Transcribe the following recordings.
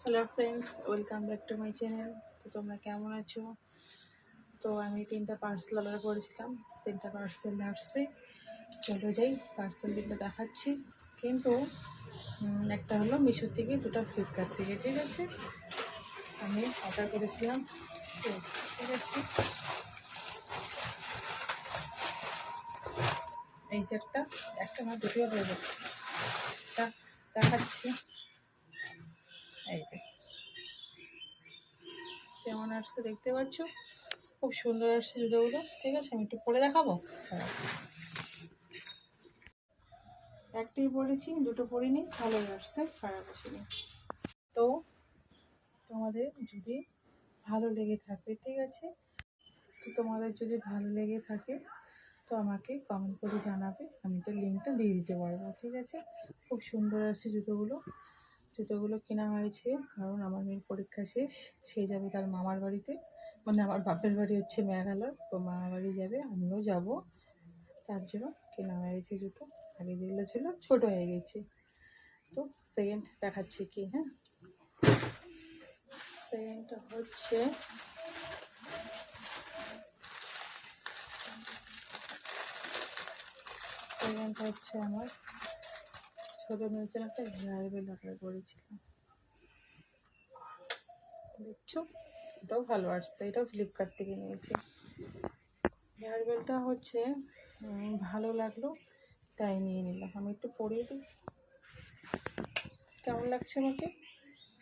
Hello friends, welcome back to my channel. তো তোমরা কেমন আছো? তো আমি 3টা পার্সেল অর্ডার করেছিলাম, 3টা পার্সেল আসছে। চলে যাই, পার্সেল দিতে দেখাচ্ছি। কিন্তু একটা হলো মিশো থেকে, দুটো ফ্লিপকার্ট থেকে। ঠিক আছে, আমি অর্ডার করেছিলাম। ঠিক আছে, এই যে একটা না দুটোও হয়ে যাচ্ছে, দেখাচ্ছি। এই যে কেমন আসছে দেখতে পাচ্ছ, খুব সুন্দর আসছে জুতোগুলো। ঠিক আছে, আমি একটু পরে দেখাবো। একটাই পরেছি, দুটো পরিনি, ভালোই আসছে, খারাপ আসেনি। তো তোমাদের যদি ভালো লেগে থাকে, ঠিক আছে, তো তোমাদের যদি ভালো লেগে থাকে তো আমাকে কমেন্ট করে জানাবে, আমি তো লিঙ্কটা দিয়ে দিতে পারবো। ঠিক আছে, খুব সুন্দর আসছে জুতোগুলো কেনা হয়েছে কারণ আমার মেয়ের পরীক্ষা শেষ, সে যাবে তার মামার বাড়িতে, মানে আমার বাপের বাড়ি হচ্ছে মেঘালয়, তো মামার বাড়ি যাবে, আমিও যাব, তার জন্য কেনা হয়েছে জুতো। আগে যেগুলো ছিল ছোটো হয়ে গেছে। তো সেকেন্ড দেখাচ্ছি কি, হ্যাঁ, সেকেন্ডটা হচ্ছে আমার ছোটো মেয়ের জন্য একটা হেয়ার বেল অর্ডার করেছিলাম। দেখছো, এটাও ভালো আসছে, এটাও ফ্লিপকার্ট থেকে নিয়েছি। হেয়ার বেলটা হচ্ছে ভালো লাগলো, তাই নিয়ে নিলাম। আমি একটু পরিয়ে দিই, কেমন লাগছে আমাকে?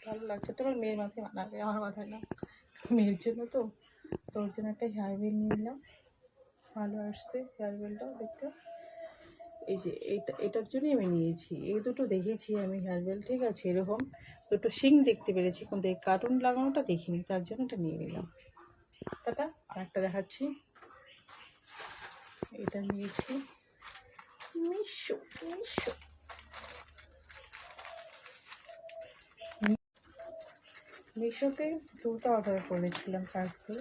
ভালো লাগছে তো, এবার মেয়ের মাথায় মানাবে, আমার মাথায় না, মেয়ের জন্য তো। তোর জন্য একটা হেয়ার বেল নিয়ে নিলাম, ভালো আসছে হেয়ার বেলটাও দেখতে। এই যে এটার জন্যই আমি নিয়েছি, এই দুটো দেখেছি আমি হেয়ার বেল, ঠিক আছে, এরকম দুটো শিং দেখতে পেরেছি, কিন্তু এই কার্টুন লাগানোটা দেখিনি, তার জন্য এটা নিয়ে নিলাম। দাদা আর একটা দেখাচ্ছি, এটা নিয়েছি মিশোতে দুটো অর্ডার করেছিলাম পার্সেল,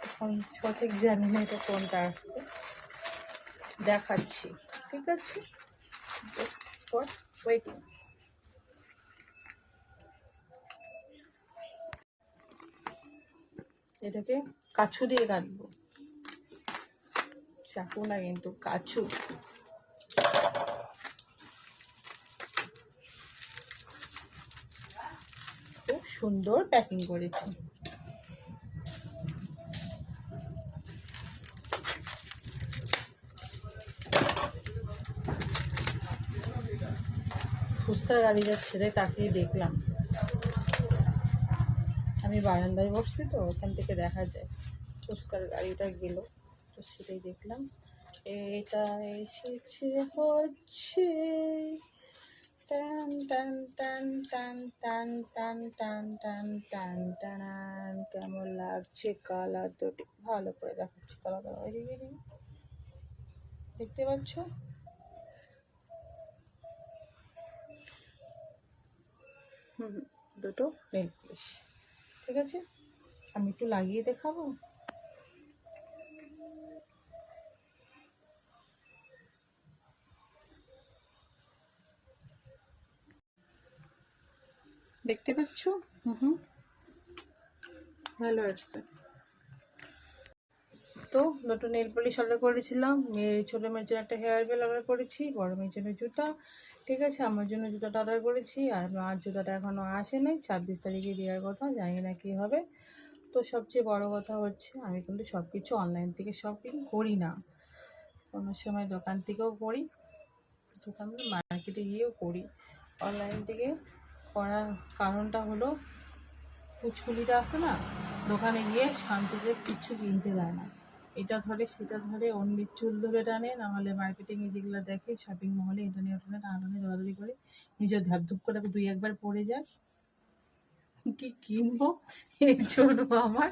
এখন সঠিক জানি না এটা কোনটা আসছে, দেখাচ্ছি। ঠিক আছে, জাস্ট ফর ওয়েটিং। এটাকে কাছু দিয়ে কাটবো, চাকু না কিন্তু কাছু। খুব সুন্দর প্যাকিং করেছি। ফুচকার গাড়ি যাচ্ছে রে, তাকিয়ে দেখলাম, আমি বারান্দায় বসছি তো, ওখান থেকে দেখা যায় ফুচকার গাড়িটা গেল, তো সেটাই দেখলাম। এটা এসেছে হচ্ছে টান টান টান টান টান টান টান টান টান টান। কেমন লাগছে কালার দুটি? ভালো করে দেখাচ্ছি, কালার দেখতে পাচ্ছ? দুটো নেল পলিশ। ঠিক আছে, আমি একটু লাগিয়ে দেখাবো। দেখতে পাচ্ছ? ভালো আসছে। তো দুটো নেল পলিশ অর্ডার করেছিলাম, ছোটো মেয়ের জন্য একটা হেয়ার বেল অর্ডার করেছি, বড় মেয়ের জন্য জুতা। ঠিক আছে, আমার জন্য জুতাটা অর্ডার করেছি, আর আমার জুতাটা এখনও আসে নাই, 26 তারিখে দেওয়ার কথা, জানি না কী হবে। তো সবচেয়ে বড় কথা হচ্ছে আমি কিন্তু সব কিছু অনলাইন থেকে শপিং করি না, কোনো সময় দোকান থেকেও করি, দোকান মার্কেটে গিয়েও করি। অনলাইন থেকে করার কারণটা হলো কুচকুলিটা আসে না, দোকানে গিয়ে শান্তিতে কিচ্ছু কিনতে দেয় না, এটা ধরে সেটা ধরে, অন্যের চুল ধরে টানে, নাহলে মার্কেটিংয়ে যেগুলো দেখে শপিং মহলে এটা নিয়ে ওটা নিয়ে টানাটানি দৌড়াদৌড়ি করে, নিজের ধ্যাপধুপ করে 2-1বার পড়ে যায়। কি কিনবো, এর জন্য আমার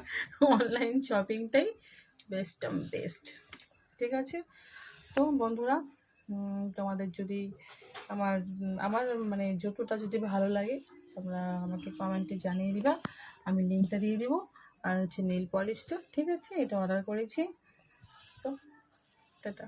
অনলাইন শপিংটাই বেস্ট। ঠিক আছে, তো বন্ধুরা, তোমাদের যদি আমার আমার মানে জুতোটা যদি ভালো লাগে, তোমরা আমাকে কমেন্টে জানিয়ে দিবা, আমি লিঙ্কটা দিয়ে দিব। আর হচ্ছে নেল পলিশটা, ঠিক আছে, এটা অর্ডার করেছি। So tata.